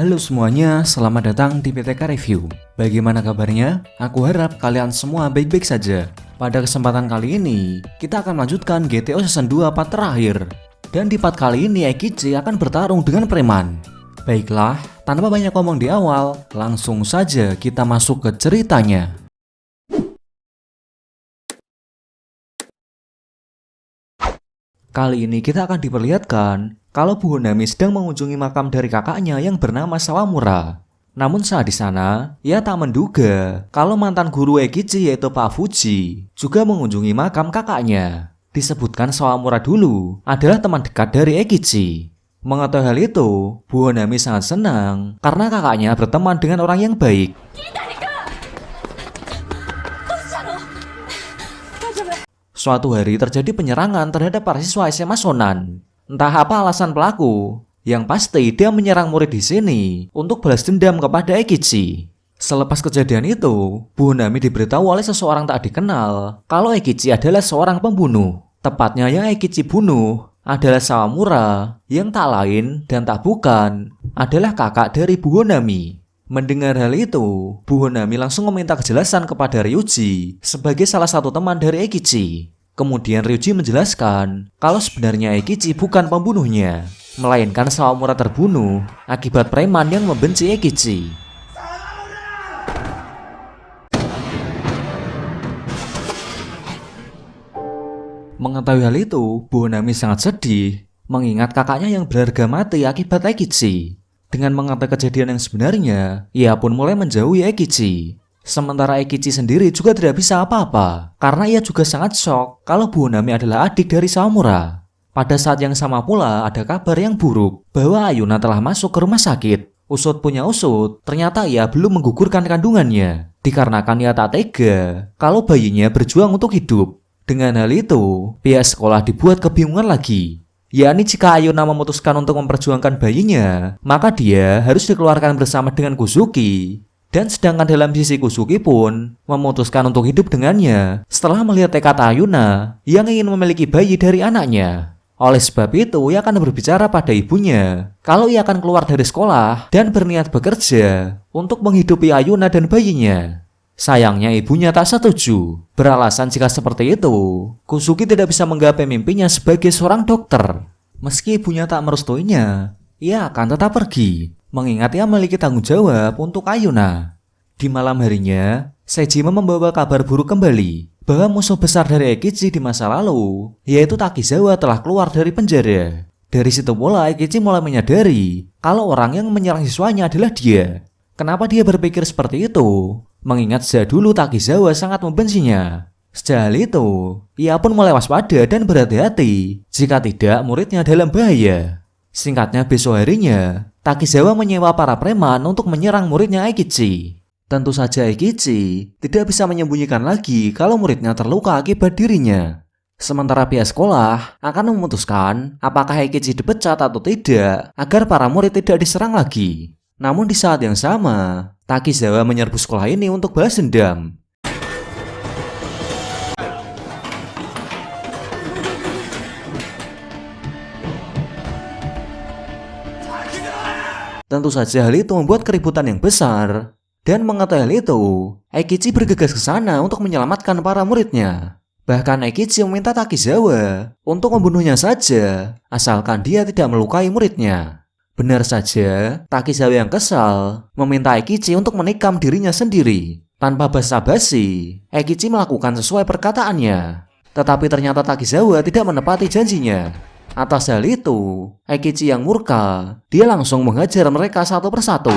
Halo semuanya, selamat datang di PTK Review. Bagaimana kabarnya? Aku harap kalian semua baik-baik saja. Pada kesempatan kali ini, kita akan melanjutkan GTO Season 2 part terakhir. Dan di part kali ini Eikichi akan bertarung dengan preman. Baiklah, tanpa banyak ngomong di awal, langsung saja kita masuk ke ceritanya. Kali ini kita akan diperlihatkan kalau Bu Honami sedang mengunjungi makam dari kakaknya yang bernama Sawamura. Namun saat di sana, ia tak menduga kalau mantan guru Eikichi yaitu Pak Fuji juga mengunjungi makam kakaknya. Disebutkan Sawamura dulu adalah teman dekat dari Eikichi. Mengetahui hal itu, Bu Honami sangat senang karena kakaknya berteman dengan orang yang baik. Suatu hari terjadi penyerangan terhadap para siswa SMA Sonan. Entah apa alasan pelaku, yang pasti dia menyerang murid di sini untuk balas dendam kepada Eikichi. Selepas kejadian itu, Bu Honami diberitahu oleh seseorang tak dikenal kalau Eikichi adalah seorang pembunuh. Tepatnya yang Eikichi bunuh adalah Sawamura, yang tak lain dan tak bukan adalah kakak dari Bu Honami. Mendengar hal itu, Bu Honami langsung meminta kejelasan kepada Ryuji sebagai salah satu teman dari Eikichi. Kemudian Ryuji menjelaskan kalau sebenarnya Eikichi bukan pembunuhnya, melainkan Sawamura terbunuh akibat preman yang membenci Eikichi. Mengetahui hal itu, Bu Honami sangat sedih mengingat kakaknya yang berharga mati akibat Eikichi. Dengan mengetahui kejadian yang sebenarnya, ia pun mulai menjauhi Eikichi. Sementara Eikichi sendiri juga tidak bisa apa-apa, karena ia juga sangat shock kalau Bu Honami adalah adik dari Sawamura. Pada saat yang sama pula ada kabar yang buruk bahwa Ayuna telah masuk ke rumah sakit. Usut punya usut, ternyata ia belum menggugurkan kandungannya, dikarenakan ia tak tega kalau bayinya berjuang untuk hidup. Dengan hal itu, pihak sekolah dibuat kebingungan lagi. Yakni jika Ayuna memutuskan untuk memperjuangkan bayinya, maka dia harus dikeluarkan bersama dengan Kuzuki. Dan sedangkan dalam sisi Kuzuki pun memutuskan untuk hidup dengannya setelah melihat tekad Ayuna yang ingin memiliki bayi dari anaknya. Oleh sebab itu, ia akan berbicara pada ibunya kalau ia akan keluar dari sekolah dan berniat bekerja untuk menghidupi Ayuna dan bayinya. Sayangnya ibunya tak setuju, beralasan jika seperti itu, Kuzuki tidak bisa menggapai mimpinya sebagai seorang dokter. Meski ibunya tak merestuinya, ia akan tetap pergi, mengingat ia memiliki tanggung jawab untuk Ayuna. Di malam harinya, Sejima membawa kabar buruk kembali, bahwa musuh besar dari Eikichi di masa lalu, yaitu Takizawa telah keluar dari penjara. Dari situ pula Eikichi mulai menyadari kalau orang yang menyerang siswanya adalah dia. Kenapa dia berpikir seperti itu? Mengingat sejak dulu Takizawa sangat membencinya. Sejak hal itu, ia pun mulai waspada dan berhati-hati jika tidak muridnya dalam bahaya. Singkatnya besok harinya, Takizawa menyewa para preman untuk menyerang muridnya Eikichi. Tentu saja Eikichi tidak bisa menyembunyikan lagi kalau muridnya terluka akibat dirinya. Sementara pihak sekolah akan memutuskan apakah Eikichi dipecat atau tidak agar para murid tidak diserang lagi. Namun di saat yang sama, Takizawa menyerbu sekolah ini untuk balas dendam. Tentu saja hal itu membuat keributan yang besar. Dan mengetahui hal itu, Eikichi bergegas ke sana untuk menyelamatkan para muridnya. Bahkan Eikichi meminta Takizawa untuk membunuhnya saja, asalkan dia tidak melukai muridnya. Benar saja, Takizawa yang kesal meminta Eikichi untuk menikam dirinya sendiri. Tanpa basa-basi, Eikichi melakukan sesuai perkataannya. Tetapi ternyata Takizawa tidak menepati janjinya. Atas hal itu, Eikichi yang murka, dia langsung menghajar mereka satu persatu.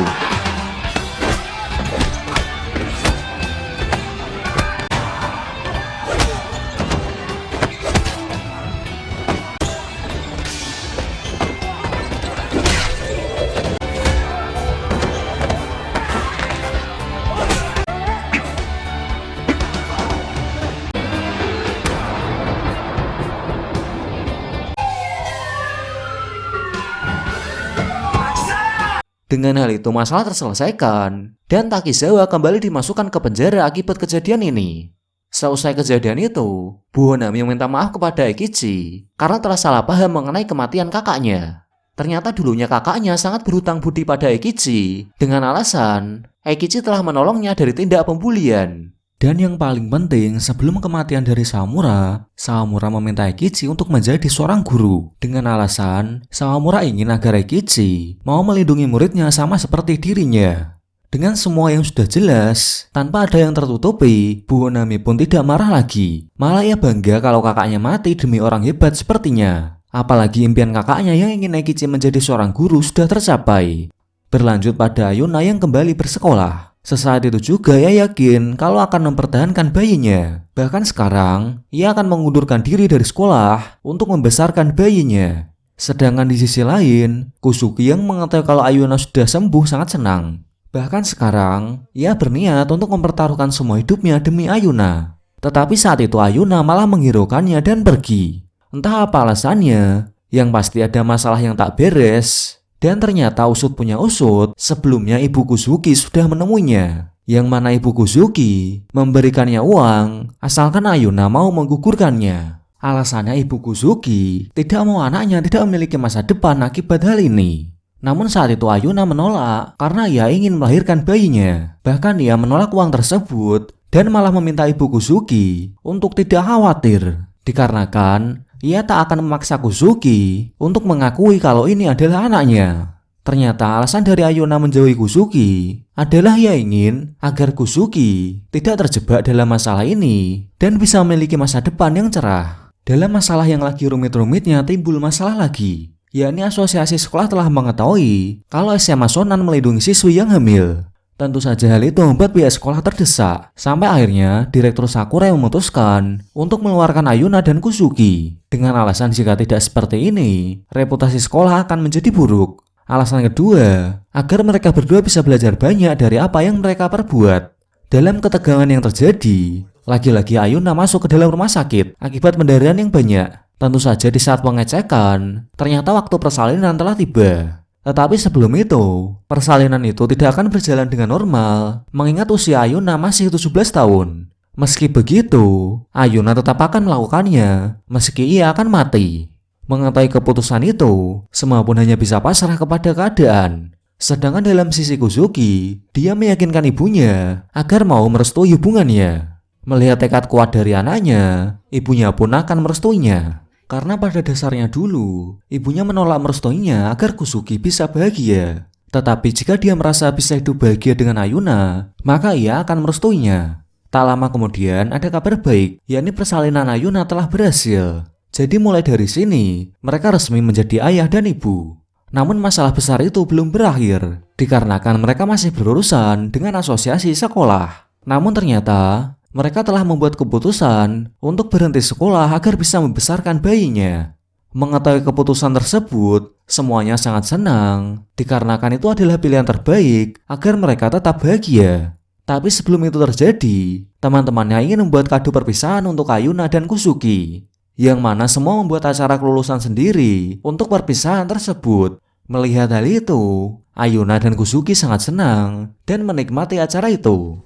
Dengan hal itu masalah terselesaikan dan Takizawa kembali dimasukkan ke penjara akibat kejadian ini. Seusai kejadian itu, Bu Honami meminta maaf kepada Eikichi karena telah salah paham mengenai kematian kakaknya. Ternyata dulunya kakaknya sangat berhutang budi pada Eikichi dengan alasan Eikichi telah menolongnya dari tindak pembulian. Dan yang paling penting, sebelum kematian dari Sawamura, Sawamura meminta Eikichi untuk menjadi seorang guru dengan alasan Sawamura ingin agar Eikichi mau melindungi muridnya sama seperti dirinya. Dengan semua yang sudah jelas, tanpa ada yang tertutupi, Buonami pun tidak marah lagi. Malah ia bangga kalau kakaknya mati demi orang hebat sepertinya. Apalagi impian kakaknya yang ingin Eikichi menjadi seorang guru sudah tercapai. Berlanjut pada Ayuna yang kembali bersekolah. Sesaat itu juga ia yakin kalau akan mempertahankan bayinya. Bahkan sekarang, ia akan mengundurkan diri dari sekolah untuk membesarkan bayinya. Sedangkan di sisi lain, Kusuki yang mengetahui kalau Ayuna sudah sembuh sangat senang. Bahkan sekarang, ia berniat untuk mempertaruhkan semua hidupnya demi Ayuna. Tetapi saat itu Ayuna malah menghiraukannya dan pergi. Entah apa alasannya, yang pasti ada masalah yang tak beres. Dan ternyata usut punya usut, sebelumnya ibu Kusuki sudah menemuinya. Yang mana ibu Kusuki memberikannya uang, asalkan Ayuna mau menggugurkannya. Alasannya ibu Kusuki tidak mau anaknya tidak memiliki masa depan akibat hal ini. Namun saat itu Ayuna menolak karena ia ingin melahirkan bayinya. Bahkan ia menolak uang tersebut dan malah meminta ibu Kusuki untuk tidak khawatir. Dikarenakan ia tak akan memaksa Kusuki untuk mengakui kalau ini adalah anaknya. Ternyata alasan dari Ayuna menjauhi Kusuki adalah ia ingin agar Kusuki tidak terjebak dalam masalah ini dan bisa memiliki masa depan yang cerah. Dalam masalah yang lagi rumit-rumitnya timbul masalah lagi. Yakni asosiasi sekolah telah mengetahui kalau SMA Shonan melindungi siswi yang hamil. Tentu saja hal itu membuat pihak sekolah terdesak. Sampai akhirnya Direktur Sakurai memutuskan untuk mengeluarkan Ayuna dan Kusuki. Dengan alasan jika tidak seperti ini, reputasi sekolah akan menjadi buruk. Alasan kedua, agar mereka berdua bisa belajar banyak dari apa yang mereka perbuat. Dalam ketegangan yang terjadi, lagi-lagi Ayuna masuk ke dalam rumah sakit akibat pendarahan yang banyak. Tentu saja di saat pengecekan, ternyata waktu persalinan telah tiba. Tetapi sebelum itu, persalinan itu tidak akan berjalan dengan normal, mengingat usia Ayuna masih 17 tahun. Meski begitu, Ayuna tetap akan melakukannya, meski ia akan mati. Mengetahui keputusan itu, semua pun hanya bisa pasrah kepada keadaan. Sedangkan dalam sisi Kusuki, dia meyakinkan ibunya agar mau merestui hubungannya. Melihat tekad kuat dari anaknya, ibunya pun akan merestuinya. Karena pada dasarnya dulu, ibunya menolak merestuinya agar Kusuki bisa bahagia. Tetapi jika dia merasa bisa hidup bahagia dengan Ayuna, maka ia akan merestuinya. Tak lama kemudian ada kabar baik, yakni persalinan Ayuna telah berhasil. Jadi mulai dari sini, mereka resmi menjadi ayah dan ibu. Namun masalah besar itu belum berakhir, dikarenakan mereka masih berurusan dengan asosiasi sekolah. Namun ternyata, mereka telah membuat keputusan untuk berhenti sekolah agar bisa membesarkan bayinya. Mengetahui keputusan tersebut, semuanya sangat senang, dikarenakan itu adalah pilihan terbaik agar mereka tetap bahagia. Tapi sebelum itu terjadi, teman-temannya ingin membuat kado perpisahan untuk Ayuna dan Kusuki, yang mana semua membuat acara kelulusan sendiri untuk perpisahan tersebut. Melihat hal itu, Ayuna dan Kusuki sangat senang dan menikmati acara itu.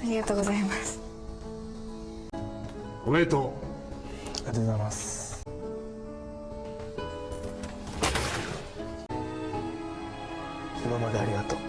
ありがとうございます。おめでとう。ありがとうございます。今までありがとう。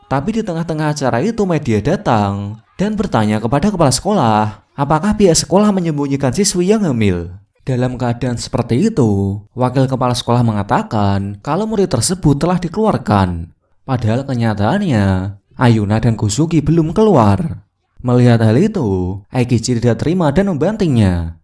Tapi di tengah-tengah acara itu media datang dan bertanya kepada kepala sekolah, apakah pihak sekolah menyembunyikan siswi yang hamil. Dalam keadaan seperti itu, wakil kepala sekolah mengatakan kalau murid tersebut telah dikeluarkan. Padahal kenyataannya, Ayuna dan Kusuki belum keluar. Melihat hal itu, Eikichi tidak terima dan membantingnya.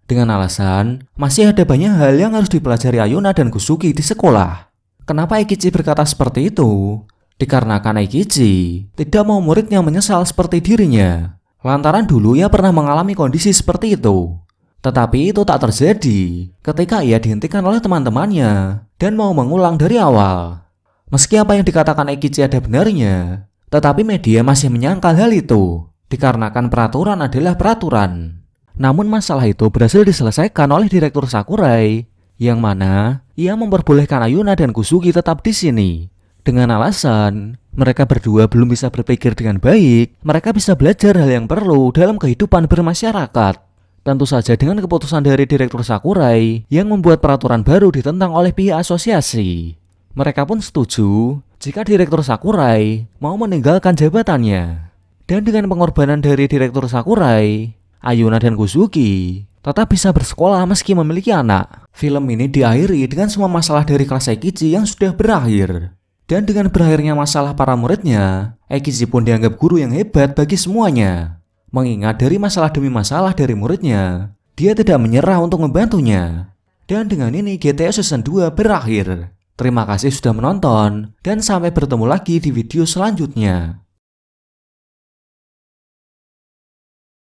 Dengan alasan, masih ada banyak hal yang harus dipelajari Ayuna dan Kusuki di sekolah. Kenapa Eikichi berkata seperti itu? Dikarenakan Eikichi tidak mau muridnya menyesal seperti dirinya. Lantaran dulu ia pernah mengalami kondisi seperti itu. Tetapi itu tak terjadi ketika ia dihentikan oleh teman-temannya dan mau mengulang dari awal. Meski apa yang dikatakan Eikichi ada benarnya, tetapi media masih menyangkal hal itu, dikarenakan peraturan adalah peraturan. Namun masalah itu berhasil diselesaikan oleh Direktur Sakurai, yang mana ia memperbolehkan Ayuna dan Kusuki tetap di sini. Dengan alasan, Mereka berdua belum bisa berpikir dengan baik, mereka bisa belajar hal yang perlu dalam kehidupan bermasyarakat. Tentu saja dengan keputusan dari Direktur Sakurai yang membuat peraturan baru ditentang oleh pihak asosiasi. Mereka pun setuju jika Direktur Sakurai mau meninggalkan jabatannya. Dan dengan pengorbanan dari Direktur Sakurai, Ayuna dan Kuzuki tetap bisa bersekolah meski memiliki anak. Film ini diakhiri dengan semua masalah dari kelas Eikichi yang sudah berakhir. Dan dengan berakhirnya masalah para muridnya, Eikichi pun dianggap guru yang hebat bagi semuanya. Mengingat dari masalah demi masalah dari muridnya, dia tidak menyerah untuk membantunya. Dan dengan ini GTA Season 2 berakhir. Terima kasih sudah menonton, dan sampai bertemu lagi di video selanjutnya.